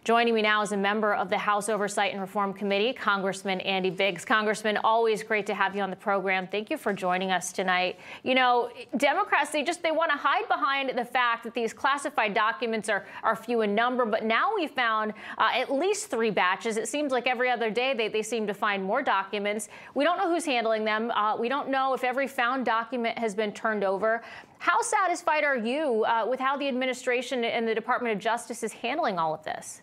Joining me now is a member of the House Oversight and Reform Committee, Congressman Andy Biggs. Congressman, always great to have you on the program. Thank you for joining us tonight. You know, Democrats, they want to hide behind the fact that these classified documents are few in number, but now we found at least 3 batches. It seems like every other day they seem to find more documents. We don't know who's handling them. We don't know if every found document has been turned over. How satisfied are you with how the administration and the Department of Justice is handling all of this?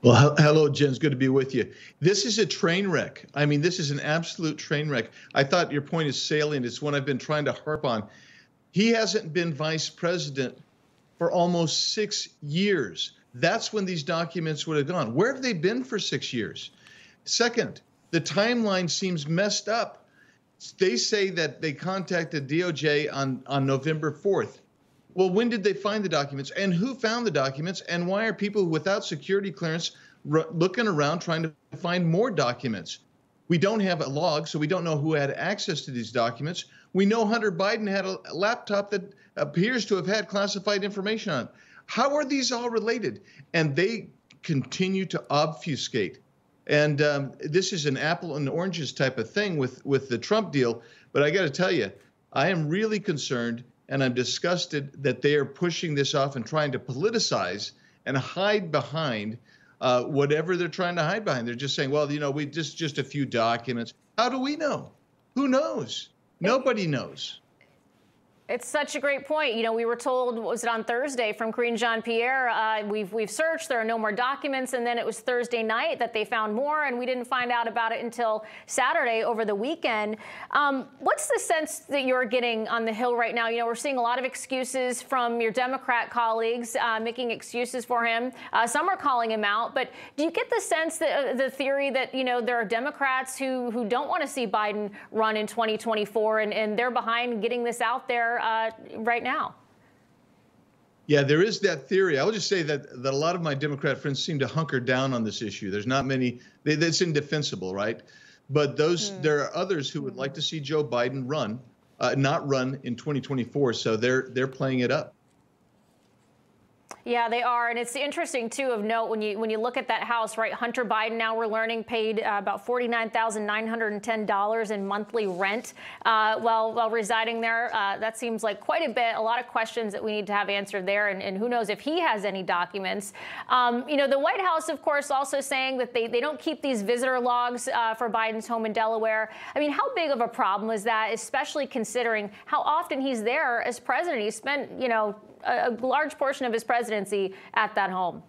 Well, hello, Jen. It's good to be with you. This is a train wreck. I mean, this is an absolute train wreck. I thought your point is salient. It's one I've been trying to harp on. He hasn't been vice president for almost 6 years. That's when these documents would have gone. Where have they been for 6 years? Second, the timeline seems messed up. They say that they contacted DOJ on November 4th. Well, when did they find the documents, and who found the documents, and why are people without security clearance looking around trying to find more documents? We don't have a log, so we don't know who had access to these documents. We know Hunter Biden had a laptop that appears to have had classified information on it. How are these all related? And they continue to obfuscate. And this is an apple and oranges type of thing with the Trump deal. But I got to tell you, I am really concerned, and I'm disgusted that they are pushing this off and trying to politicize and hide behind whatever they're trying to hide behind. They're just saying, well, you know, we just a few documents. How do we know? Who knows? Nobody knows. It's such a great point. You know, we were told, was it on Thursday from Karine Jean-Pierre, we've searched, there are no more documents, and then it was Thursday night that they found more, and we didn't find out about it until Saturday over the weekend. What's the sense that you're getting on the Hill right now? You know, we're seeing a lot of excuses from your Democrat colleagues, making excuses for him. Some are calling him out, but do you get the sense that the theory that, you know, there are Democrats who don't want to see Biden run in 2024, and they're behind getting this out there right now? Yeah, there is that theory. I will just say that a lot of my Democrat friends seem to hunker down on this issue. There's not many, it's indefensible, right? But there are others who would like to see Joe Biden run, not run in 2024. So they're playing it up. Yeah, they are. And it's interesting, too, of note when you look at that house, right? Hunter Biden, now we're learning, paid about $49,910 in monthly rent while residing there. That seems like quite a bit. A lot of questions that we need to have answered there. And who knows if he has any documents. You know, the White House, of course, also saying that they don't keep these visitor logs for Biden's home in Delaware. I mean, how big of a problem is that, especially considering how often he's there as president? He spent, you know, a large portion of his presidency at that home.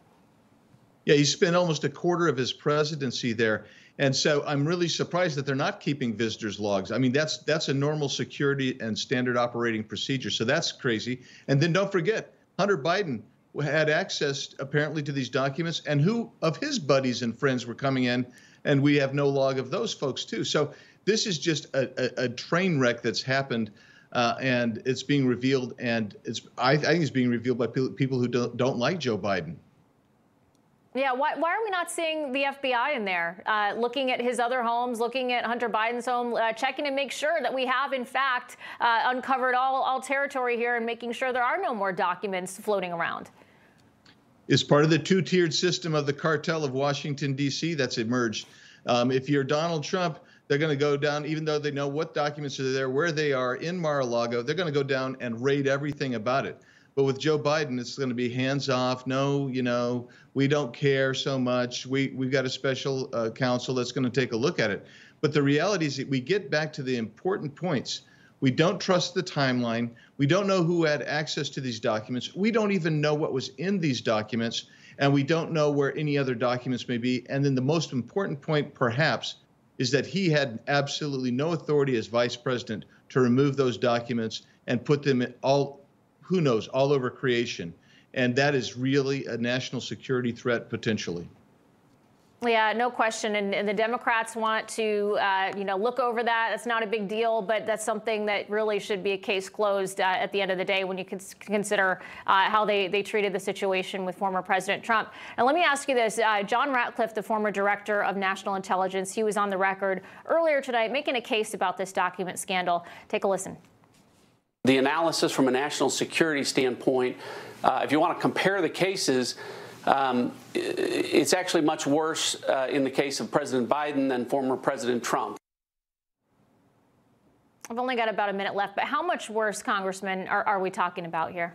Yeah, he spent almost a quarter of his presidency there. And so I'm really surprised that they're not keeping visitors' logs. I mean, that's a normal security and standard operating procedure. So that's crazy. And then don't forget, Hunter Biden had access apparently to these documents, and who of his buddies and friends were coming in, and we have no log of those folks too. So this is just a train wreck that's happened. And it's being revealed, and I think it's being revealed by people who don't like Joe Biden. Yeah, why are we not seeing the FBI in there, looking at his other homes, looking at Hunter Biden's home, checking to make sure that we have, in fact, uncovered all territory here and making sure there are no more documents floating around? It's part of the two-tiered system of the cartel of Washington, D.C. that's emerged. If you're Donald Trump, they're going to go down, even though they know what documents are there, where they are in Mar-a-Lago, they're going to go down and raid everything about it. But with Joe Biden, it's going to be hands off. No, you know, we don't care so much. We've got a special counsel that's going to take a look at it. But the reality is that we get back to the important points. We don't trust the timeline. We don't know who had access to these documents. We don't even know what was in these documents. And we don't know where any other documents may be. And then the most important point, perhaps, is that he had absolutely no authority as vice president to remove those documents and put them in all over creation. And that is really a national security threat potentially. Yeah, no question. And the Democrats want to, look over that. It's not a big deal, but that's something that really should be a case closed at the end of the day when you consider how they treated the situation with former President Trump. And let me ask you this. John Ratcliffe, the former director of national intelligence, he was on the record earlier tonight making a case about this document scandal. Take a listen. The analysis from a national security standpoint, if you want to compare the cases, It's actually much worse in the case of President Biden than former President Trump. I've only got about a minute left, but how much worse, Congressman, are we talking about here?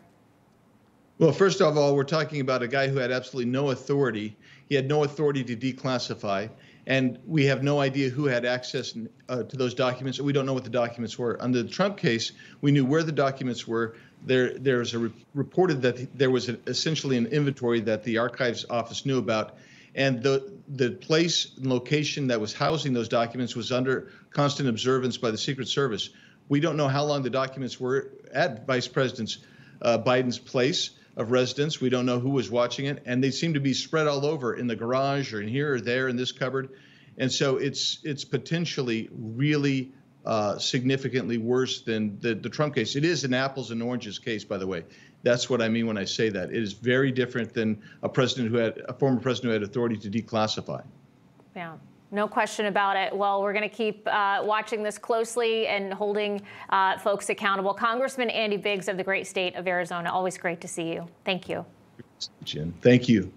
Well, first of all, we're talking about a guy who had absolutely no authority. He had no authority to declassify, and we have no idea who had access to those documents, and we don't know what the documents were. Under the Trump case, we knew where the documents were. There's reported that there was essentially an inventory that the Archives Office knew about, and the place and location that was housing those documents was under constant observance by the Secret Service. We don't know how long the documents were at Vice President Biden's place of residence. We don't know who was watching it, and they seem to be spread all over in the garage or in here or there in this cupboard. And so it's potentially really significantly worse than the Trump case. It is an apples and oranges case, by the way. That's what I mean when I say that. It is very different than a former president who had authority to declassify. Yeah. No question about it. Well, we're going to keep watching this closely and holding folks accountable. Congressman Andy Biggs of the great state of Arizona, always great to see you. Thank you. Jen, thank you.